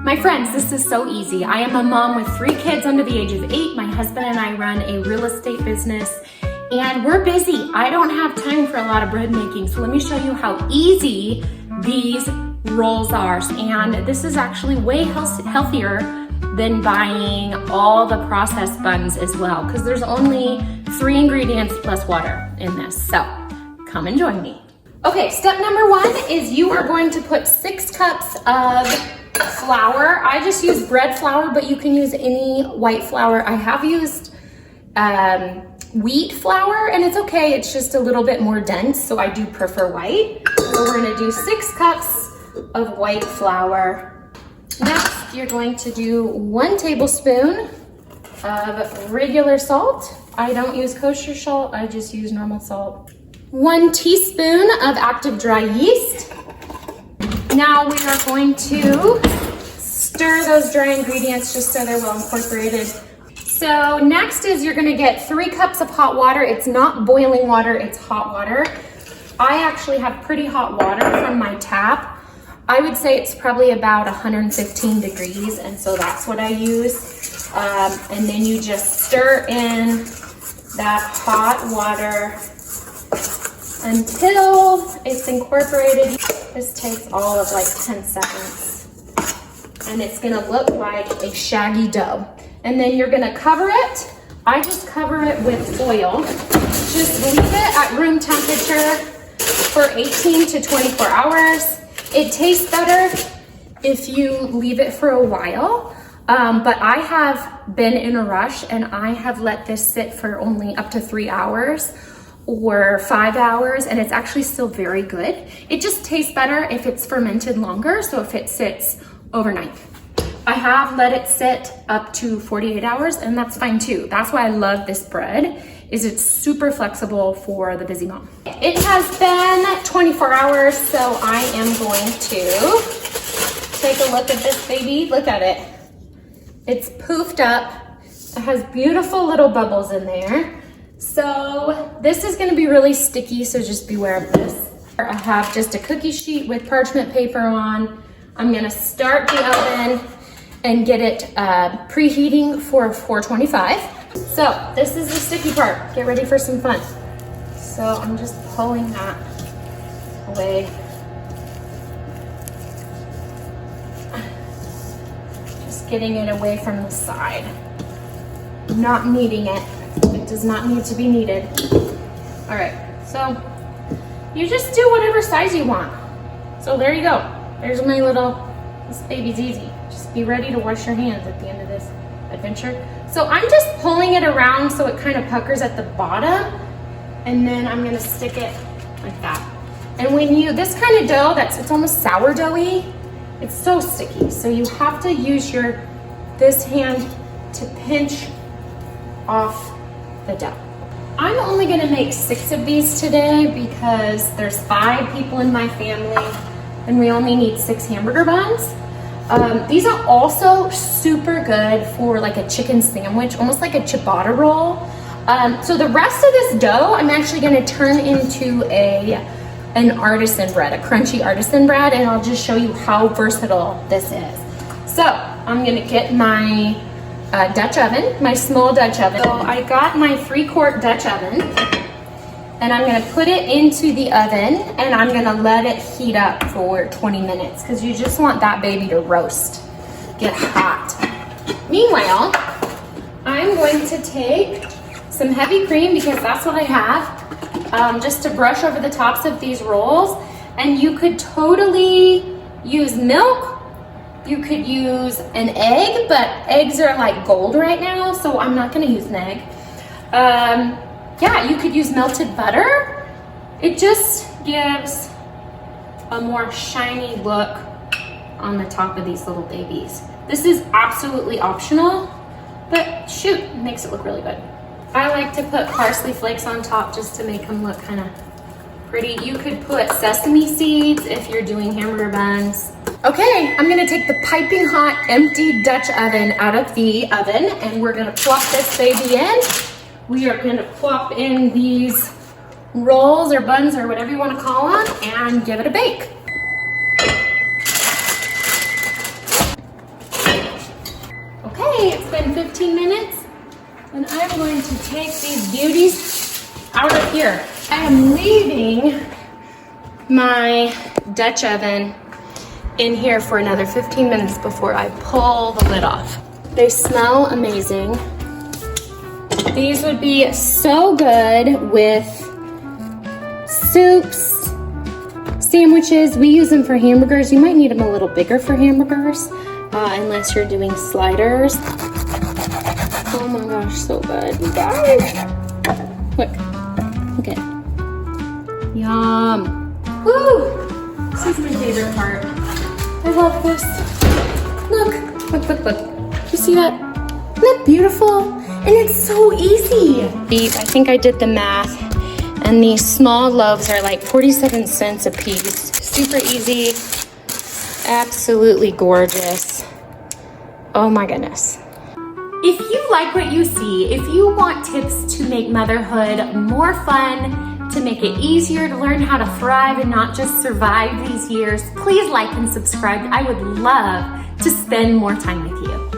My friends, this is so easy. I am a mom with 3 kids under the age of 8. My husband and I run a real estate business and we're busy. I don't have time for a lot of bread making. So let me show you how easy these rolls are. And this is actually way healthier than buying all the processed buns as well, because there's only 3 ingredients plus water in this. So come and join me. Okay, step number 1 is you are going to put 6 cups of flour. I just use bread flour, but you can use any white flour. I have used wheat flour and it's okay. It's just a little bit more dense, so I do prefer white. So we're gonna do 6 cups of white flour. Next, you're going to do 1 tablespoon of regular salt. I don't use kosher salt, I just use normal salt. 1 teaspoon of active dry yeast. Now we are going to stir those dry ingredients just so they're well incorporated. So next is you're gonna get 3 cups of hot water. It's not boiling water, it's hot water. I actually have pretty hot water from my tap. I would say it's probably about 115 degrees, and so that's what I use. And then you just stir in that hot water until it's incorporated. This takes all of like 10 seconds. And it's gonna look like a shaggy dough. And then you're gonna cover it. I just cover it with foil. Just leave it at room temperature for 18 to 24 hours. It tastes better if you leave it for a while. But I have been in a rush and I have let this sit for only up to 3 hours or 5 hours, and it's actually still very good. It just tastes better if it's fermented longer, so if it sits overnight. I have let it sit up to 48 hours, and that's fine too. That's why I love this bread, is it's super flexible for the busy mom. It has been 24 hours, so I am going to take a look at this baby. Look at it. It's poofed up. It has beautiful little bubbles in there. So this is gonna be really sticky, so just beware of this. I have just a cookie sheet with parchment paper on. I'm gonna start the oven and get it preheating for 425. So this is the sticky part. Get ready for some fun. So I'm just pulling that away. Just getting it away from the side. Not kneading it. It does not need to be kneaded. All right, so you just do whatever size you want. So there you go. There's my this baby's easy. Just be ready to wash your hands at the end of this adventure. So I'm just pulling it around so it kind of puckers at the bottom, and then I'm gonna stick it like that. And when this kind of dough, it's almost sourdoughy, it's so sticky. So you have to use this hand to pinch off the dough. I'm only gonna make 6 of these today because there's 5 people in my family and we only need 6 hamburger buns. These are also super good for like a chicken sandwich, almost like a ciabatta roll. So the rest of this dough, I'm actually gonna turn into an artisan bread, a crunchy artisan bread, and I'll just show you how versatile this is. So I'm gonna get my Dutch oven, my small Dutch oven. So I got my 3-quart Dutch oven, and I'm gonna put it into the oven, and I'm gonna let it heat up for 20 minutes, because you just want that baby to roast, get hot. Meanwhile, I'm going to take some heavy cream, because that's what I have, just to brush over the tops of these rolls. And you could totally use milk. You could use an egg, but eggs are like gold right now, so I'm not gonna use an egg. Yeah, you could use melted butter. It just gives a more shiny look on the top of these little babies. This is absolutely optional, but shoot, it makes it look really good. I like to put parsley flakes on top just to make them look kind of pretty. You could put sesame seeds if you're doing hamburger buns. Okay, I'm gonna take the piping hot empty Dutch oven out of the oven, and we're gonna plop this baby in. We are gonna plop in these rolls or buns or whatever you wanna call them and give it a bake. in 15 minutes, and I'm going to take these beauties out of here. I am leaving my Dutch oven in here for another 15 minutes before I pull the lid off. They smell amazing. These would be so good with soups, sandwiches. We use them for hamburgers. You might need them a little bigger for hamburgers, unless you're doing sliders. Oh my gosh, so good, you guys. Look at it. Yum. Woo! This is my favorite part. I love this. Look. You see that? Isn't that beautiful? And it's so easy. I think I did the math, and these small loaves are like 47 cents a piece. Super easy, absolutely gorgeous. Oh my goodness. If you like what you see, if you want tips to make motherhood more fun, to make it easier to learn how to thrive and not just survive these years, please like and subscribe. I would love to spend more time with you.